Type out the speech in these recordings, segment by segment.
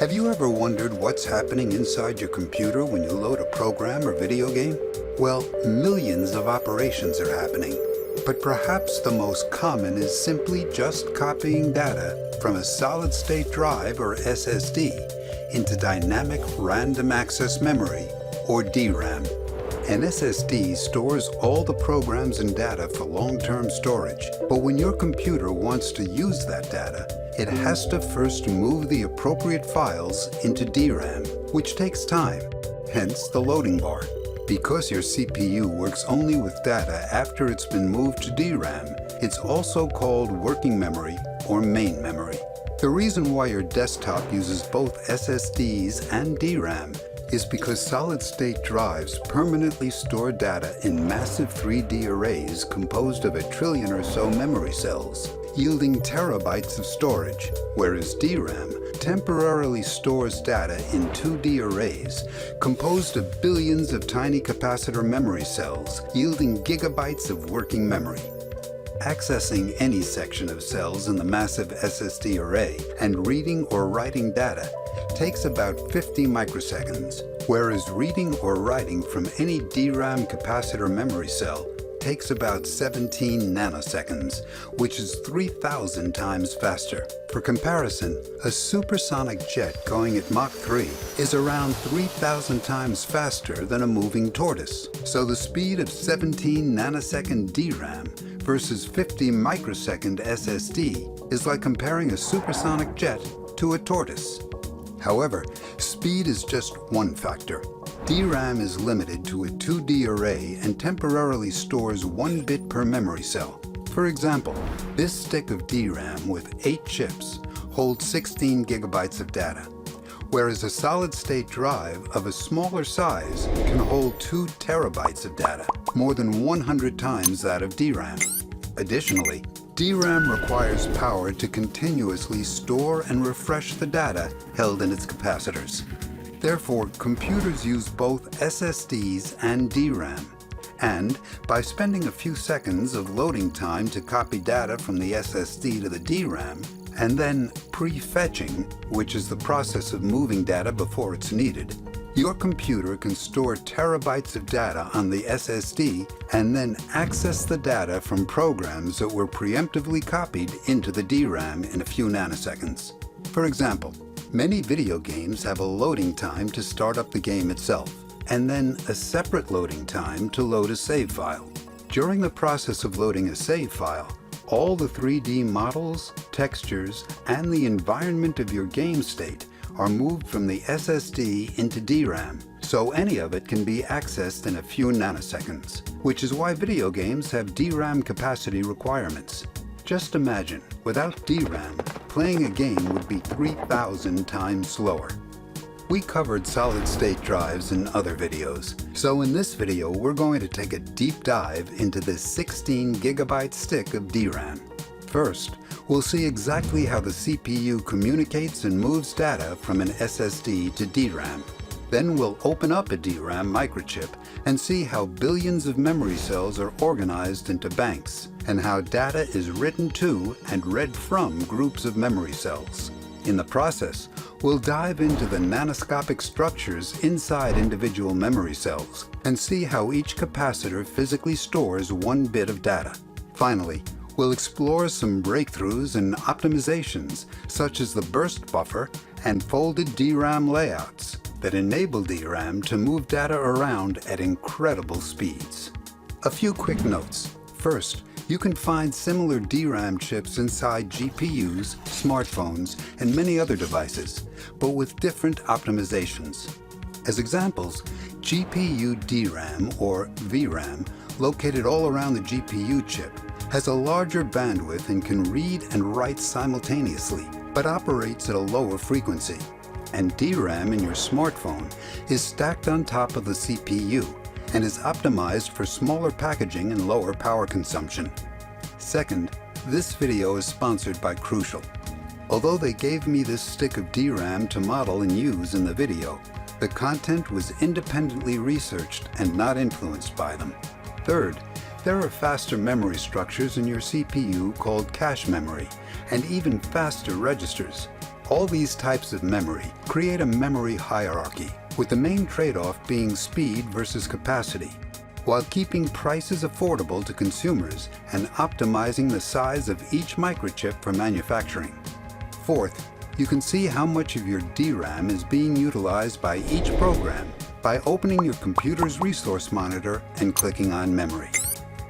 Have you ever wondered what's happening inside your computer when you load a program or video game? Well, millions of operations are happening, but perhaps the most common is simply just copying data from a solid-state drive or SSD into dynamic random access memory, or DRAM. An SSD stores all the programs and data for long-term storage, but when your computer wants to use that data, it has to first move the appropriate files into DRAM, which takes time, hence the loading bar. Because your CPU works only with data after it's been moved to DRAM, it's also called working memory or main memory. The reason why your desktop uses both SSDs and DRAM is because solid-state drives permanently store data in massive 3D arrays composed of 1 trillion or so memory cells, yielding terabytes of storage, whereas DRAM temporarily stores data in 2D arrays composed of billions of tiny capacitor memory cells, yielding gigabytes of working memory. Accessing any section of cells in the massive SSD array and reading or writing data takes about 50 microseconds, whereas reading or writing from any DRAM capacitor memory cell takes about 17 nanoseconds, which is 3,000 times faster. For comparison, a supersonic jet going at Mach 3 is around 3,000 times faster than a moving tortoise. So the speed of 17 nanosecond DRAM versus 50 microsecond SSD is like comparing a supersonic jet to a tortoise. However, speed is just one factor. DRAM is limited to a 2D array and temporarily stores 1 bit per memory cell. For example, this stick of DRAM with 8 chips holds 16 gigabytes of data, whereas a solid-state drive of a smaller size can hold 2 terabytes of data, more than 100 times that of DRAM. Additionally, DRAM requires power to continuously store and refresh the data held in its capacitors. Therefore, computers use both SSDs and DRAM. And by spending a few seconds of loading time to copy data from the SSD to the DRAM, and then prefetching, which is the process of moving data before it's needed, your computer can store terabytes of data on the SSD and then access the data from programs that were preemptively copied into the DRAM in a few nanoseconds. For example, many video games have a loading time to start up the game itself, and then a separate loading time to load a save file. During the process of loading a save file, all the 3D models, textures, and the environment of your game state are moved from the SSD into DRAM, so any of it can be accessed in a few nanoseconds, which is why video games have DRAM capacity requirements. Just imagine, without DRAM, playing a game would be 3,000 times slower. We covered solid-state drives in other videos, so in this video we're going to take a deep dive into this 16 gigabyte stick of DRAM. First, we'll see exactly how the CPU communicates and moves data from an SSD to DRAM. Then we'll open up a DRAM microchip and see how billions of memory cells are organized into banks, and how data is written to and read from groups of memory cells. In the process, we'll dive into the nanoscopic structures inside individual memory cells and see how each capacitor physically stores 1 bit of data. Finally, we'll explore some breakthroughs and optimizations, such as the burst buffer and folded DRAM layouts that enable DRAM to move data around at incredible speeds. A few quick notes. First, you can find similar DRAM chips inside GPUs, smartphones, and many other devices, but with different optimizations. As examples, GPU DRAM, or VRAM, located all around the GPU chip, has a larger bandwidth and can read and write simultaneously, but operates at a lower frequency. And DRAM in your smartphone is stacked on top of the CPU and is optimized for smaller packaging and lower power consumption. Second, this video is sponsored by Crucial. Although they gave me this stick of DRAM to model and use in the video, The content was independently researched and not influenced by them. Third, there are faster memory structures in your CPU called cache memory, and even faster registers. All these types of memory create a memory hierarchy, with the main trade-off being speed versus capacity, while keeping prices affordable to consumers and optimizing the size of each microchip for manufacturing. Fourth, you can see how much of your DRAM is being utilized by each program by opening your computer's resource monitor and clicking on memory.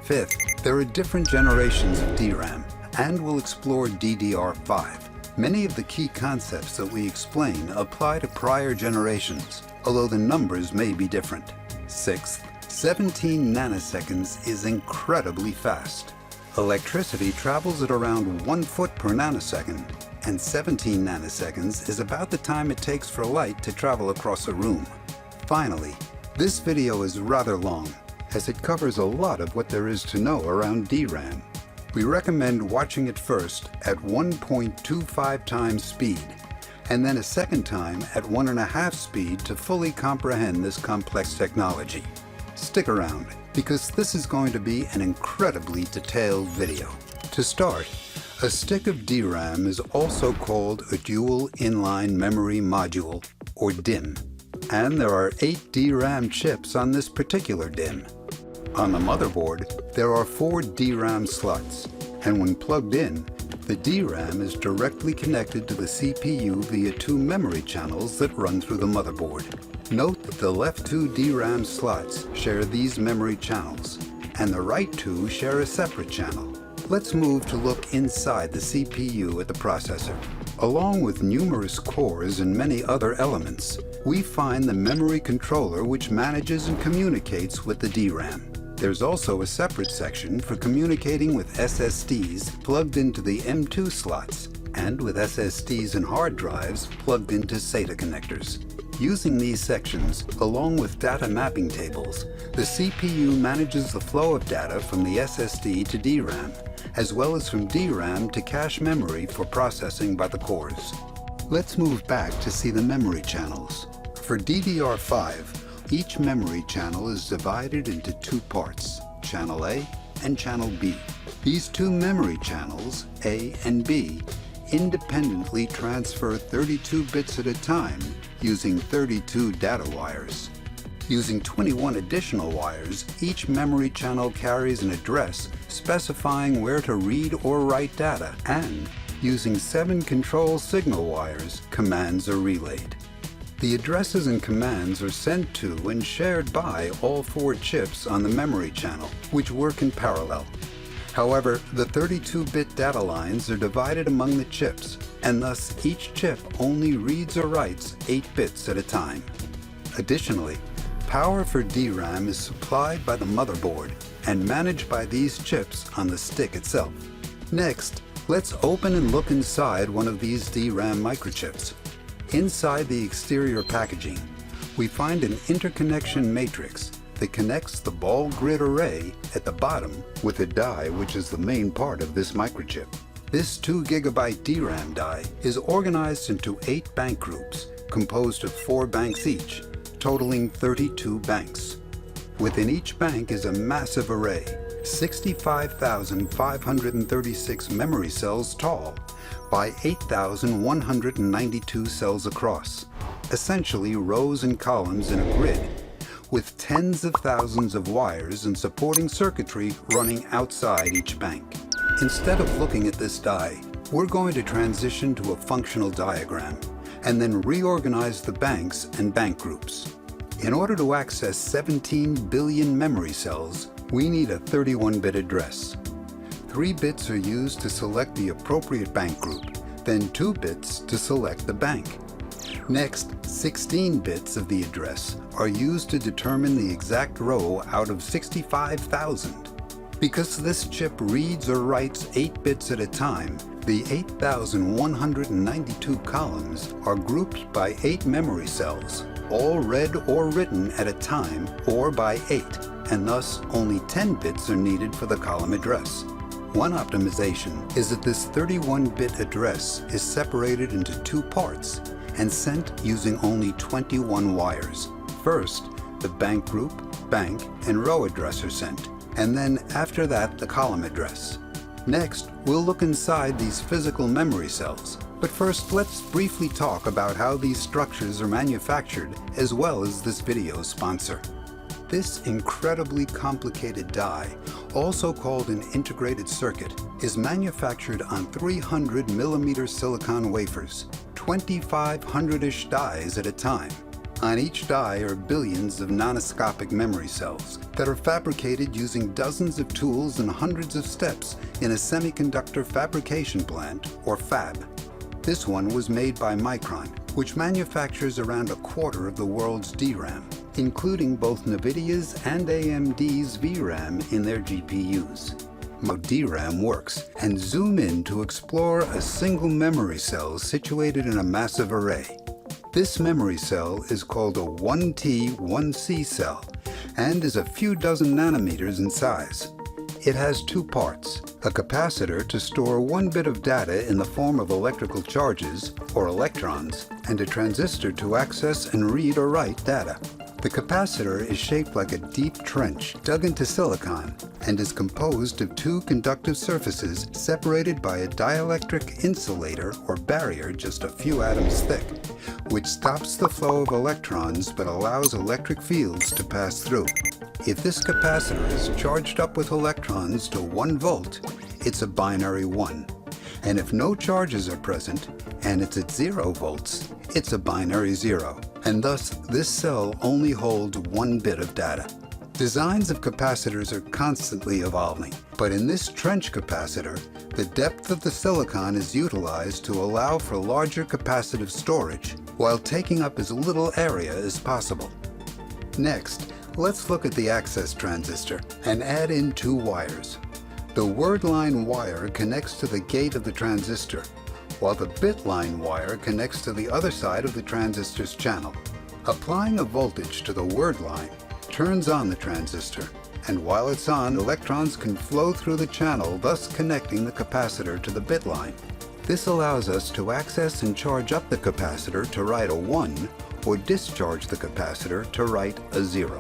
Fifth, there are different generations of DRAM, and we'll explore DDR5. Many of the key concepts that we explain apply to prior generations, although the numbers may be different. Sixth, 17 nanoseconds is incredibly fast. Electricity travels at around 1 foot per nanosecond, and 17 nanoseconds is about the time it takes for light to travel across a room. Finally, this video is rather long, as it covers a lot of what there is to know around DRAM. We recommend watching it first at 1.25 times speed, and then a second time at 1.5 speed to fully comprehend this complex technology. Stick around, because this is going to be an incredibly detailed video. To start, a stick of DRAM is also called a dual inline memory module, or DIMM, and there are 8 DRAM chips on this particular DIMM. On the motherboard, there are 4 DRAM slots, and when plugged in, the DRAM is directly connected to the CPU via 2 memory channels that run through the motherboard. Note that the left 2 DRAM slots share these memory channels, and the right 2 share a separate channel. Let's move to look inside the CPU at the processor. Along with numerous cores and many other elements, we find the memory controller which manages and communicates with the DRAM. There's also a separate section for communicating with SSDs plugged into the M2 slots, and with SSDs and hard drives plugged into SATA connectors. Using these sections, along with data mapping tables, the CPU manages the flow of data from the SSD to DRAM, as well as from DRAM to cache memory for processing by the cores. Let's move back to see the memory channels. For DDR5, each memory channel is divided into 2 parts, channel A and channel B. These 2 memory channels, A and B, independently transfer 32 bits at a time using 32 data wires. Using 21 additional wires, each memory channel carries an address specifying where to read or write data, and using 7 control signal wires, commands are relayed. The addresses and commands are sent to and shared by all 4 chips on the memory channel, which work in parallel. However, the 32-bit data lines are divided among the chips, and thus each chip only reads or writes 8 bits at a time. Additionally, power for DRAM is supplied by the motherboard and managed by these chips on the stick itself. Next, let's open and look inside one of these DRAM microchips. Inside the exterior packaging, we find an interconnection matrix that connects the ball grid array at the bottom with a die, which is the main part of this microchip. This 2 GB DRAM die is organized into 8 bank groups, composed of 4 banks each, totaling 32 banks. Within each bank is a massive array, 65,536 memory cells tall by 8,192 cells across, essentially rows and columns in a grid, with tens of thousands of wires and supporting circuitry running outside each bank. Instead of looking at this die, we're going to transition to a functional diagram and then reorganize the banks and bank groups. In order to access 17 billion memory cells, we need a 31-bit address. 3 bits are used to select the appropriate bank group, then 2 bits to select the bank. Next, 16 bits of the address are used to determine the exact row out of 65,000. Because this chip reads or writes 8 bits at a time, the 8,192 columns are grouped by 8 memory cells, all read or written at a time or by 8, and thus only 10 bits are needed for the column address. One optimization is that this 31-bit address is separated into two parts and sent using only 21 wires. First, the bank group, bank, and row address are sent, and then after that the column address. Next, we'll look inside these physical memory cells. But first, let's briefly talk about how these structures are manufactured, as well as this video's sponsor. This incredibly complicated die, also called an integrated circuit, is manufactured on 300mm silicon wafers, 2,500-ish dies at a time. On each die are billions of nanoscopic memory cells that are fabricated using dozens of tools and hundreds of steps in a semiconductor fabrication plant, or fab. This one was made by Micron, which manufactures around a quarter of the world's DRAM, including both NVIDIA's and AMD's VRAM in their GPUs. How DRAM works, and zoom in to explore a single memory cell situated in a massive array. This memory cell is called a 1T 1C cell and is a few dozen nanometers in size. It has two parts, a capacitor to store 1 bit of data in the form of electrical charges, or electrons, and a transistor to access and read or write data. The capacitor is shaped like a deep trench dug into silicon and is composed of two conductive surfaces separated by a dielectric insulator or barrier just a few atoms thick, which stops the flow of electrons but allows electric fields to pass through. If this capacitor is charged up with electrons to 1 volt, it's a binary 1. And if no charges are present and it's at 0 volts, it's a binary 0. And thus, this cell only holds 1 bit of data. Designs of capacitors are constantly evolving, but in this trench capacitor, the depth of the silicon is utilized to allow for larger capacitive storage, while taking up as little area as possible. Next, let's look at the access transistor and add in 2 wires. The word line wire connects to the gate of the transistor, while the bit line wire connects to the other side of the transistor's channel. Applying a voltage to the word line turns on the transistor, and while it's on, electrons can flow through the channel, thus connecting the capacitor to the bit line. This allows us to access and charge up the capacitor to write a 1, or discharge the capacitor to write a 0.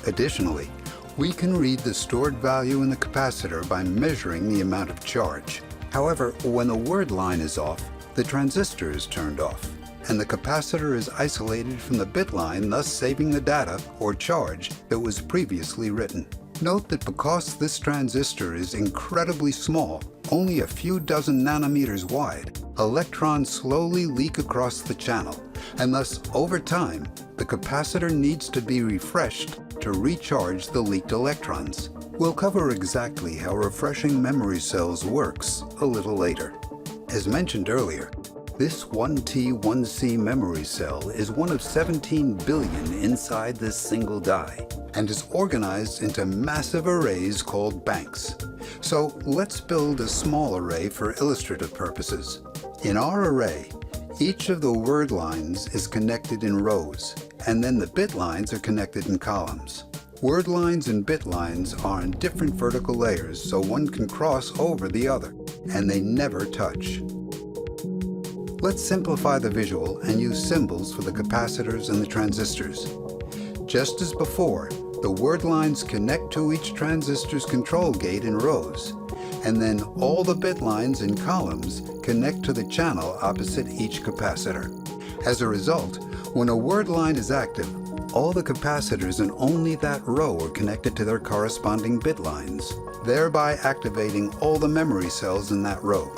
Additionally, we can read the stored value in the capacitor by measuring the amount of charge. However, when the word line is off, the transistor is turned off, and the capacitor is isolated from the bit line, thus saving the data, or charge, that was previously written. Note that because this transistor is incredibly small, only a few dozen nanometers wide, electrons slowly leak across the channel, and thus, over time, the capacitor needs to be refreshed to recharge the leaked electrons. We'll cover exactly how refreshing memory cells works a little later. As mentioned earlier, this 1T 1C memory cell is one of 17 billion inside this single die, and is organized into massive arrays called banks. So let's build a small array for illustrative purposes. In our array, each of the word lines is connected in rows, and then the bit lines are connected in columns. Word lines and bit lines are on different vertical layers, so one can cross over the other, and they never touch. Let's simplify the visual and use symbols for the capacitors and the transistors. Just as before, the word lines connect to each transistor's control gate in rows, and then all the bit lines in columns connect to the channel opposite each capacitor. As a result, when a word line is active, all the capacitors in only that row are connected to their corresponding bit lines, thereby activating all the memory cells in that row.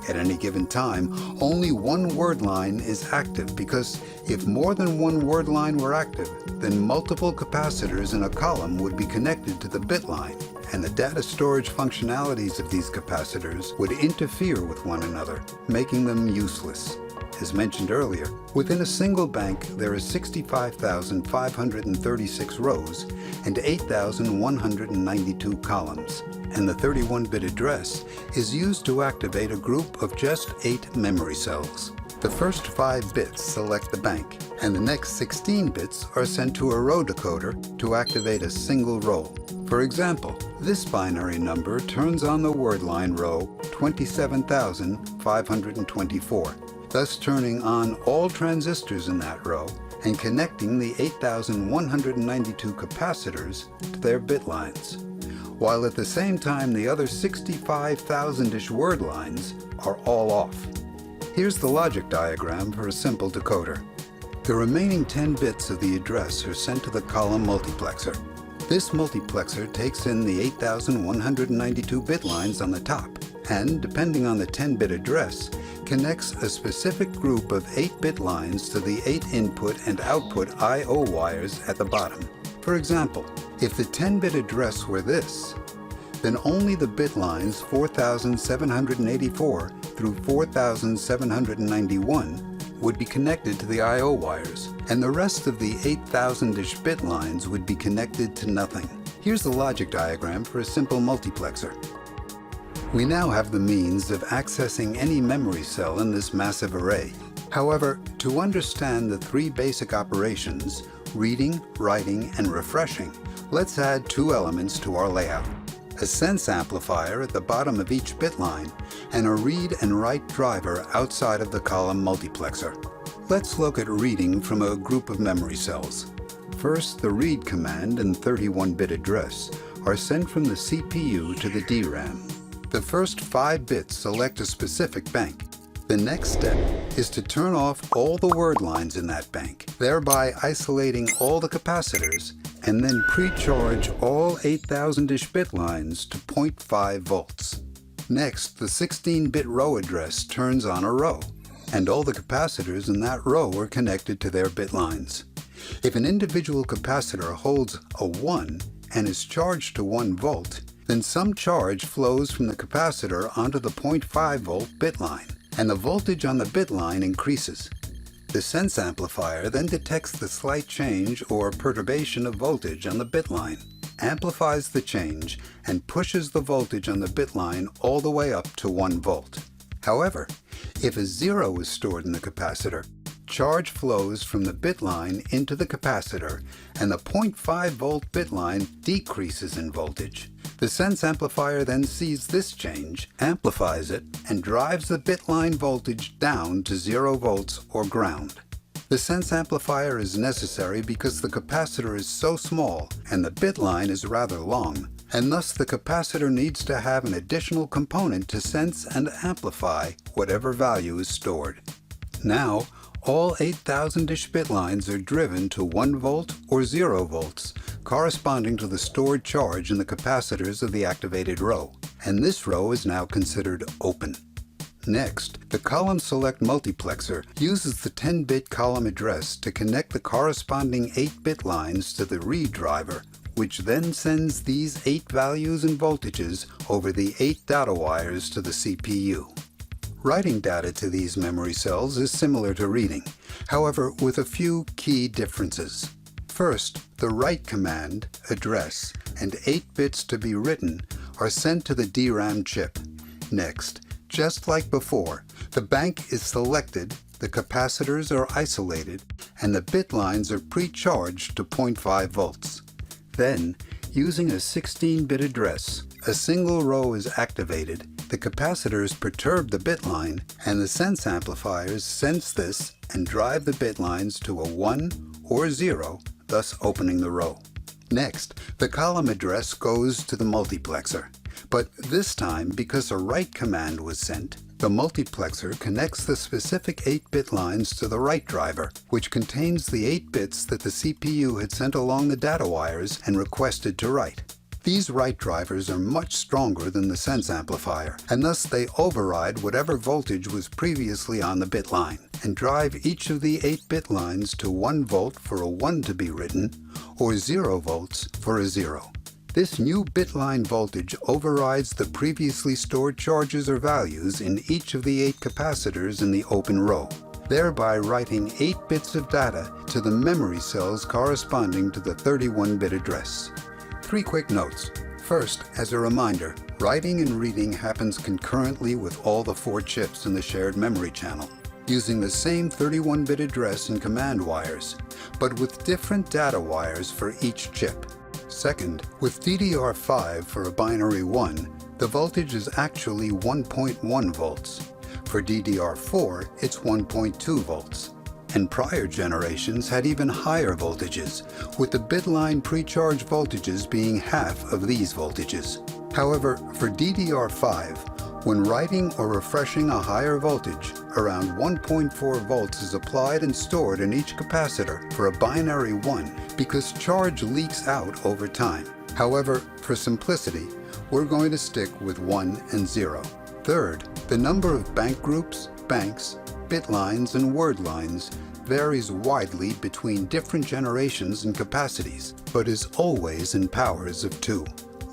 At any given time, only one word line is active because if more than one word line were active, then multiple capacitors in a column would be connected to the bit line, and the data storage functionalities of these capacitors would interfere with one another, making them useless. As mentioned earlier, within a single bank there are 65,536 rows and 8,192 columns, and the 31-bit address is used to activate a group of just 8 memory cells. The first 5 bits select the bank, and the next 16 bits are sent to a row decoder to activate a single row. For example, this binary number turns on the word line row 27,524, thus turning on all transistors in that row and connecting the 8,192 capacitors to their bit lines, while at the same time the other 65,000-ish word lines are all off. Here's the logic diagram for a simple decoder. The remaining 10 bits of the address are sent to the column multiplexer. This multiplexer takes in the 8,192 bit lines on the top and, depending on the 10-bit address, connects a specific group of 8-bit lines to the 8 input and output I/O wires at the bottom. For example, if the 10-bit address were this, then only the bit lines 4,784 through 4,791 would be connected to the I/O wires, and the rest of the 8,000-ish bit lines would be connected to nothing. Here's the logic diagram for a simple multiplexer. We now have the means of accessing any memory cell in this massive array. However, to understand the 3 basic operations, reading, writing, and refreshing, let's add 2 elements to our layout: a sense amplifier at the bottom of each bit line, and a read and write driver outside of the column multiplexer. Let's look at reading from a group of memory cells. First, the read command and 31-bit address are sent from the CPU to the DRAM. The first 5 bits select a specific bank. The next step is to turn off all the word lines in that bank, thereby isolating all the capacitors, and then pre-charge all 8,000-ish bit lines to 0.5 volts. Next, the 16-bit row address turns on a row, and all the capacitors in that row are connected to their bit lines. If an individual capacitor holds a 1 and is charged to 1 volt, then some charge flows from the capacitor onto the 0.5 volt bit line, and the voltage on the bit line increases. The sense amplifier then detects the slight change or perturbation of voltage on the bit line, amplifies the change, and pushes the voltage on the bit line all the way up to 1 volt. However, if a 0 is stored in the capacitor, charge flows from the bit line into the capacitor, and the 0.5 volt bit line decreases in voltage. The sense amplifier then sees this change, amplifies it, and drives the bit line voltage down to 0 volts or ground. The sense amplifier is necessary because the capacitor is so small and the bit line is rather long, and thus the capacitor needs to have an additional component to sense and amplify whatever value is stored. Now, all 8,000-ish bit lines are driven to 1 volt or 0 volts, corresponding to the stored charge in the capacitors of the activated row, and this row is now considered open. Next, the column select multiplexer uses the 10-bit column address to connect the corresponding 8-bit lines to the read driver, which then sends these 8 values and voltages over the 8 data wires to the CPU. Writing data to these memory cells is similar to reading, however with a few key differences. First, the write command, address, and 8 bits to be written are sent to the DRAM chip. Next, just like before, the bank is selected, the capacitors are isolated, and the bit lines are pre-charged to 0.5 volts. Then, using a 16-bit address, a single row is activated, the capacitors perturb the bit line, and the sense amplifiers sense this and drive the bit lines to a 1 or 0, thus opening the row. Next, the column address goes to the multiplexer. But this time, because a write command was sent, the multiplexer connects the specific 8-bit lines to the write driver, which contains the 8 bits that the CPU had sent along the data wires and requested to write. These write drivers are much stronger than the sense amplifier, and thus they override whatever voltage was previously on the bit line, and drive each of the 8-bit lines to 1 volt for a 1 to be written, or 0 volts for a 0. This new bit line voltage overrides the previously stored charges or values in each of the 8 capacitors in the open row, thereby writing 8 bits of data to the memory cells corresponding to the 31-bit address. 3 quick notes. First, as a reminder, writing and reading happens concurrently with all the 4 chips in the shared memory channel. using the same 31-bit address and command wires, but with different data wires for each chip. Second, with DDR5 for a binary 1, the voltage is actually 1.1 volts. For DDR4, it's 1.2 volts. And prior generations had even higher voltages, with the bit line pre-charge voltages being half of these voltages. However, for DDR5, when writing or refreshing a higher voltage, around 1.4 volts is applied and stored in each capacitor for a binary 1 because charge leaks out over time. However, for simplicity, we're going to stick with 1 and 0. Third, the number of bank groups, banks, bit lines, and word lines varies widely between different generations and capacities, but is always in powers of 2.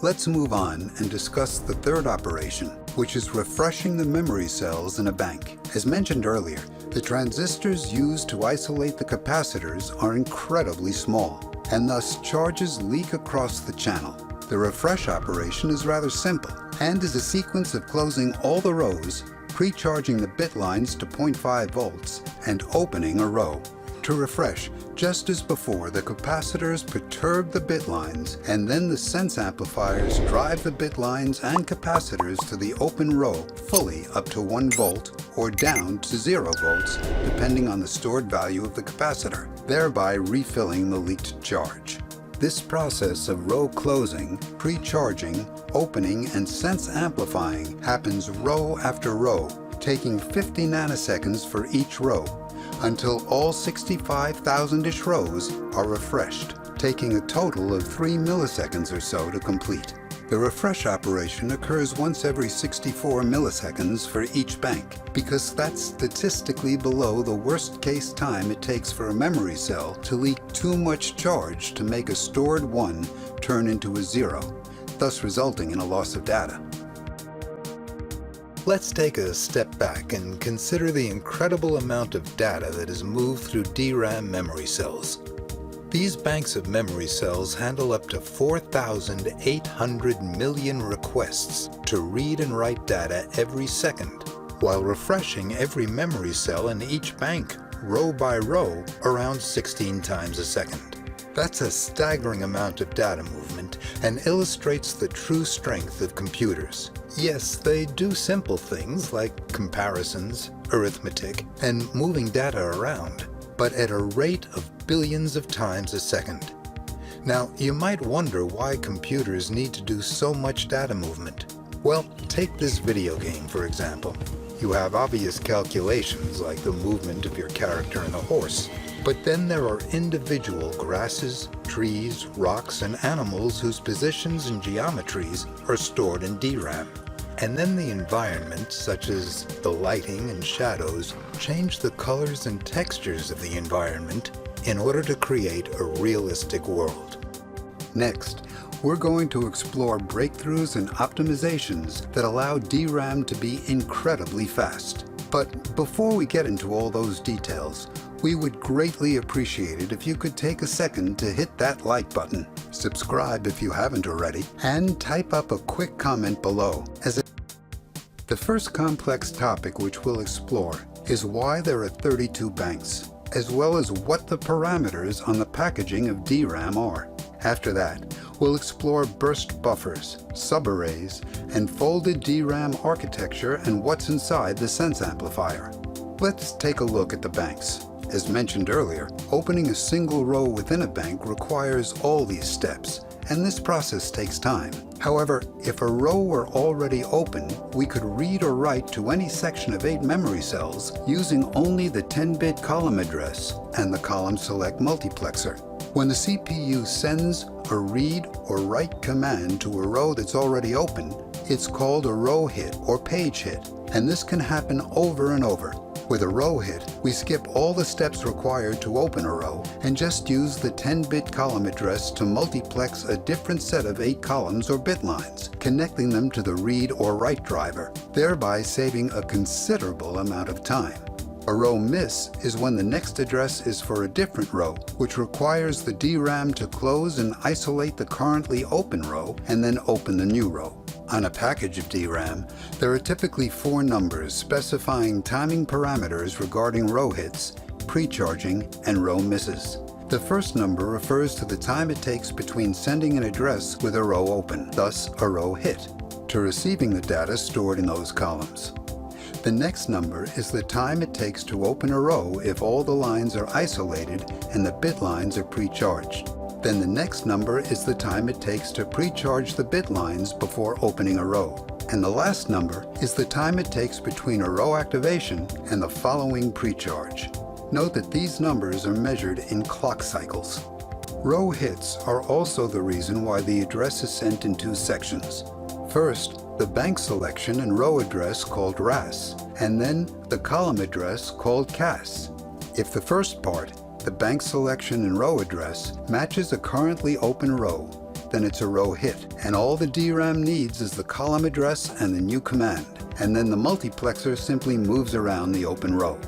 Let's move on and discuss the third operation, which is refreshing the memory cells in a bank. As mentioned earlier, the transistors used to isolate the capacitors are incredibly small, and thus charges leak across the channel. The refresh operation is rather simple, and is a sequence of closing all the rows, pre-charging the bit lines to 0.5 volts, and opening a row. To refresh, just as before, the capacitors perturb the bit lines, and then the sense amplifiers drive the bit lines and capacitors to the open row fully up to 1 volt or down to 0 volts, depending on the stored value of the capacitor, thereby refilling the leaked charge. This process of row closing, pre-charging, opening, and sense amplifying happens row after row, taking 50 nanoseconds for each row, until all 65,000-ish rows are refreshed, taking a total of 3 milliseconds or so to complete. The refresh operation occurs once every 64 milliseconds for each bank, because that's statistically below the worst-case time it takes for a memory cell to leak too much charge to make a stored 1 turn into a 0, thus resulting in a loss of data. Let's take a step back and consider the incredible amount of data that is moved through DRAM memory cells. These banks of memory cells handle up to 4,800 million requests to read and write data every second, while refreshing every memory cell in each bank, row by row, around 16 times a second. That's a staggering amount of data movement and illustrates the true strength of computers. Yes, they do simple things like comparisons, arithmetic, and moving data around, but at a rate of billions of times a second. Now, you might wonder why computers need to do so much data movement. Well, take this video game, for example. You have obvious calculations like the movement of your character and a horse, but then there are individual grasses, trees, rocks, and animals whose positions and geometries are stored in DRAM. And then the environment, such as the lighting and shadows, change the colors and textures of the environment in order to create a realistic world. Next, we're going to explore breakthroughs and optimizations that allow DRAM to be incredibly fast. But before we get into all those details, we would greatly appreciate it if you could take a second to hit that like button, subscribe if you haven't already, and type up a quick comment below. The first complex topic which we'll explore is why there are 32 banks, as well as what the parameters on the packaging of DRAM are. After that, we'll explore burst buffers, subarrays, and folded DRAM architecture and what's inside the sense amplifier. Let's take a look at the banks. As mentioned earlier, opening a single row within a bank requires all these steps, and this process takes time. However, if a row were already open, we could read or write to any section of 8 memory cells using only the 10-bit column address and the column select multiplexer. When the CPU sends a read or write command to a row that's already open, it's called a row hit or page hit, and this can happen over and over. With a row hit, we skip all the steps required to open a row and just use the 10-bit column address to multiplex a different set of 8 columns or bit lines, connecting them to the read or write driver, thereby saving a considerable amount of time. A row miss is when the next address is for a different row, which requires the DRAM to close and isolate the currently open row and then open the new row. On a package of DRAM, there are typically 4 numbers specifying timing parameters regarding row hits, pre-charging, and row misses. The first number refers to the time it takes between sending an address with a row open, thus a row hit, to receiving the data stored in those columns. The next number is the time it takes to open a row if all the lines are isolated and the bit lines are pre-charged. Then the next number is the time it takes to pre-charge the bit lines before opening a row. And the last number is the time it takes between a row activation and the following pre-charge. Note that these numbers are measured in clock cycles. Row hits are also the reason why the address is sent in 2 sections. First, the bank selection and row address called RAS, and then the column address called CAS. If the first part, the bank selection and row address, matches a currently open row, then it's a row hit, and all the DRAM needs is the column address and the new command, and then the multiplexer simply moves around the open row.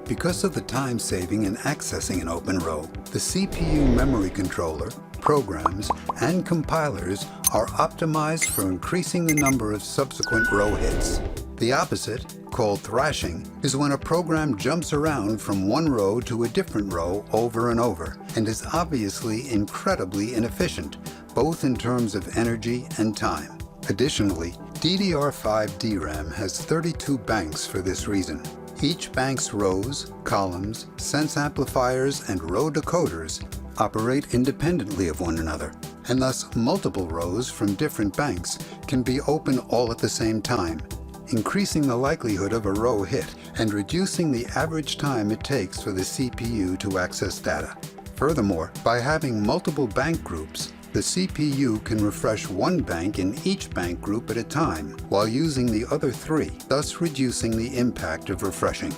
Because of the time saving in accessing an open row, the CPU memory controller, programs, and compilers are optimized for increasing the number of subsequent row hits. The opposite, called thrashing, is when a program jumps around from one row to a different row over and over, and is obviously incredibly inefficient, both in terms of energy and time. Additionally, DDR5 DRAM has 32 banks for this reason. Each bank's rows, columns, sense amplifiers, and row decoders operate independently of one another, and thus multiple rows from different banks can be open all at the same time, increasing the likelihood of a row hit and reducing the average time it takes for the CPU to access data. Furthermore, by having multiple bank groups, the CPU can refresh one bank in each bank group at a time while using the other 3, thus reducing the impact of refreshing.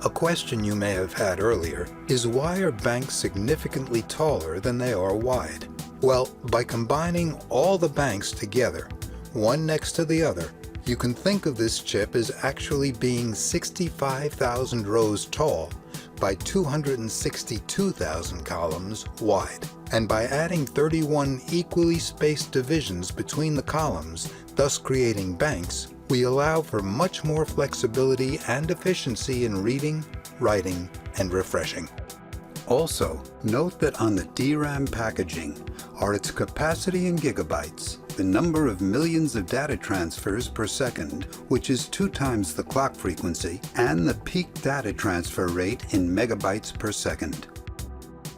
A question you may have had earlier is, why are banks significantly taller than they are wide? Well, by combining all the banks together, one next to the other, you can think of this chip as actually being 65,000 rows tall by 262,000 columns wide. And by adding 31 equally spaced divisions between the columns, thus creating banks, we allow for much more flexibility and efficiency in reading, writing, and refreshing. Also, note that on the DRAM packaging are its capacity in gigabytes, the number of millions of data transfers per second, which is 2 times the clock frequency, and the peak data transfer rate in megabytes per second.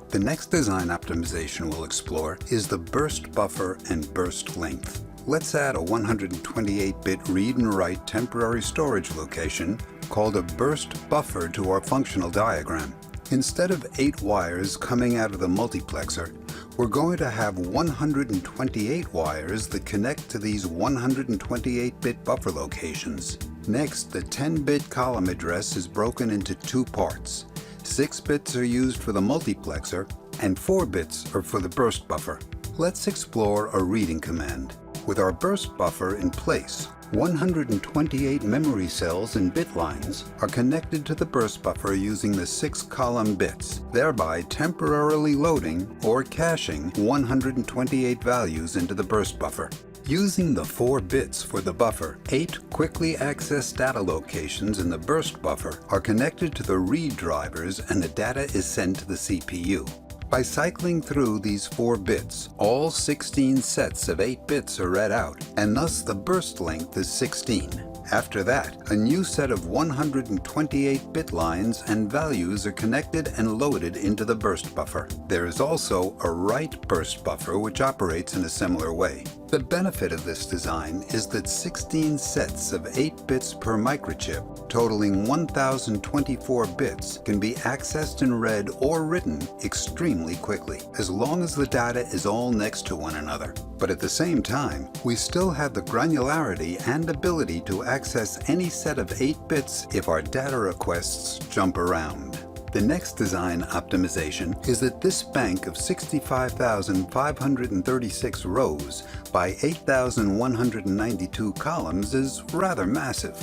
The next design optimization we'll explore is the burst buffer and burst length. Let's add a 128-bit read and write temporary storage location called a burst buffer to our functional diagram. Instead of 8 wires coming out of the multiplexer, we're going to have 128 wires that connect to these 128-bit buffer locations. Next, the 10-bit column address is broken into 2 parts. 6 bits are used for the multiplexer, and 4 bits are for the burst buffer. Let's explore a reading command. With our burst buffer in place, 128 memory cells and bit lines are connected to the burst buffer using the 6 column bits, thereby temporarily loading or caching 128 values into the burst buffer. Using the 4 bits for the buffer, 8 quickly accessed data locations in the burst buffer are connected to the read drivers, and the data is sent to the CPU. By cycling through these 4 bits, all 16 sets of 8 bits are read out, and thus the burst length is 16. After that, a new set of 128 bit lines and values are connected and loaded into the burst buffer. There is also a write burst buffer which operates in a similar way. The benefit of this design is that 16 sets of 8 bits per microchip, totaling 1024 bits, can be accessed and read or written extremely quickly, as long as the data is all next to one another. But at the same time, we still have the granularity and ability to access any set of 8 bits if our data requests jump around. The next design optimization is that this bank of 65,536 rows by 8,192 columns is rather massive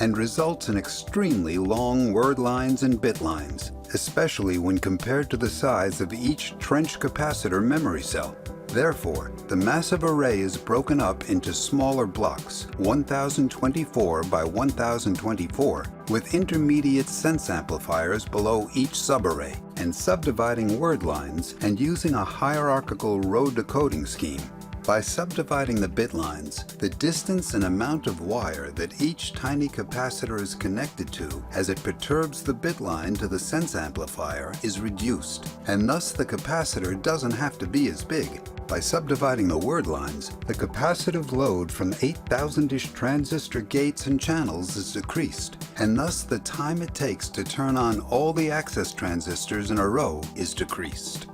and results in extremely long word lines and bit lines, especially when compared to the size of each trench capacitor memory cell. Therefore, the massive array is broken up into smaller blocks, 1024 by 1024, with intermediate sense amplifiers below each subarray, and subdividing word lines and using a hierarchical row decoding scheme. By subdividing the bit lines, the distance and amount of wire that each tiny capacitor is connected to as it perturbs the bit line to the sense amplifier is reduced, and thus the capacitor doesn't have to be as big. By subdividing the word lines, the capacitive load from 8,000-ish transistor gates and channels is decreased, and thus the time it takes to turn on all the access transistors in a row is decreased.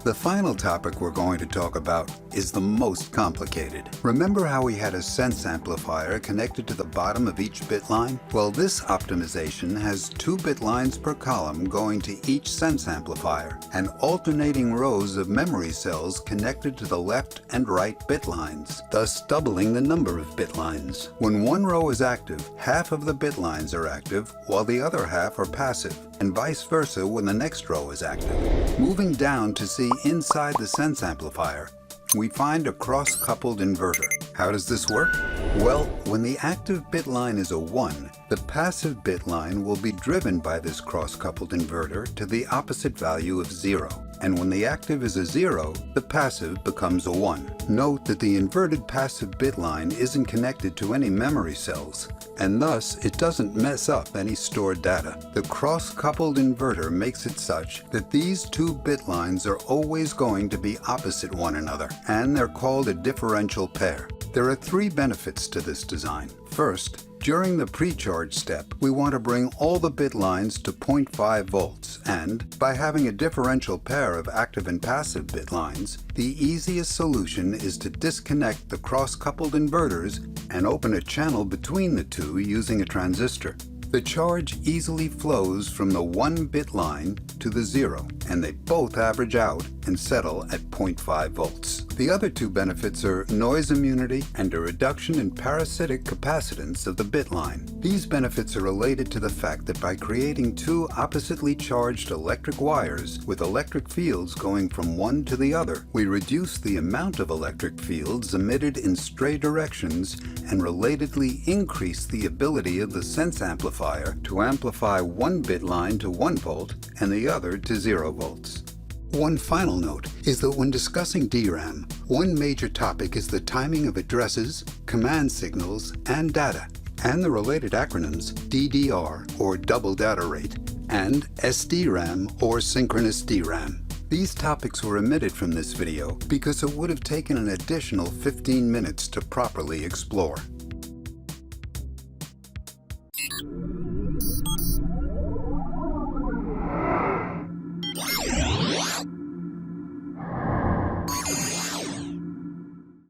The final topic we're going to talk about is the most complicated. Remember how we had a sense amplifier connected to the bottom of each bit line? Well, this optimization has 2 bit lines per column going to each sense amplifier, and alternating rows of memory cells connected to the left and right bit lines, thus doubling the number of bit lines. When one row is active, half of the bit lines are active, while the other half are passive, and vice versa when the next row is active. Moving down to see inside the sense amplifier, we find a cross-coupled inverter. How does this work? Well, when the active bit line is a 1, the passive bit line will be driven by this cross-coupled inverter to the opposite value of 0. And when the active is a 0, the passive becomes a 1. Note that the inverted passive bit line isn't connected to any memory cells, and thus it doesn't mess up any stored data. The cross-coupled inverter makes it such that these 2 bit lines are always going to be opposite one another, and they're called a differential pair. There are 3 benefits to this design. First, during the pre-charge step, we want to bring all the bit lines to 0.5 volts, and by having a differential pair of active and passive bit lines, the easiest solution is to disconnect the cross-coupled inverters and open a channel between the 2 using a transistor. The charge easily flows from the 1 bit line to the 0, and they both average out and settle at 0.5 volts. The other 2 benefits are noise immunity and a reduction in parasitic capacitance of the bit line. These benefits are related to the fact that by creating 2 oppositely charged electric wires with electric fields going from one to the other, we reduce the amount of electric fields emitted in stray directions and relatedly increase the ability of the sense amplifier to amplify 1 bit line to 1 volt and the other to 0 volts. One final note is that when discussing DRAM, one major topic is the timing of addresses, command signals, and data, and the related acronyms DDR, or double data rate, and SDRAM, or synchronous DRAM. These topics were omitted from this video because it would have taken an additional 15 minutes to properly explore.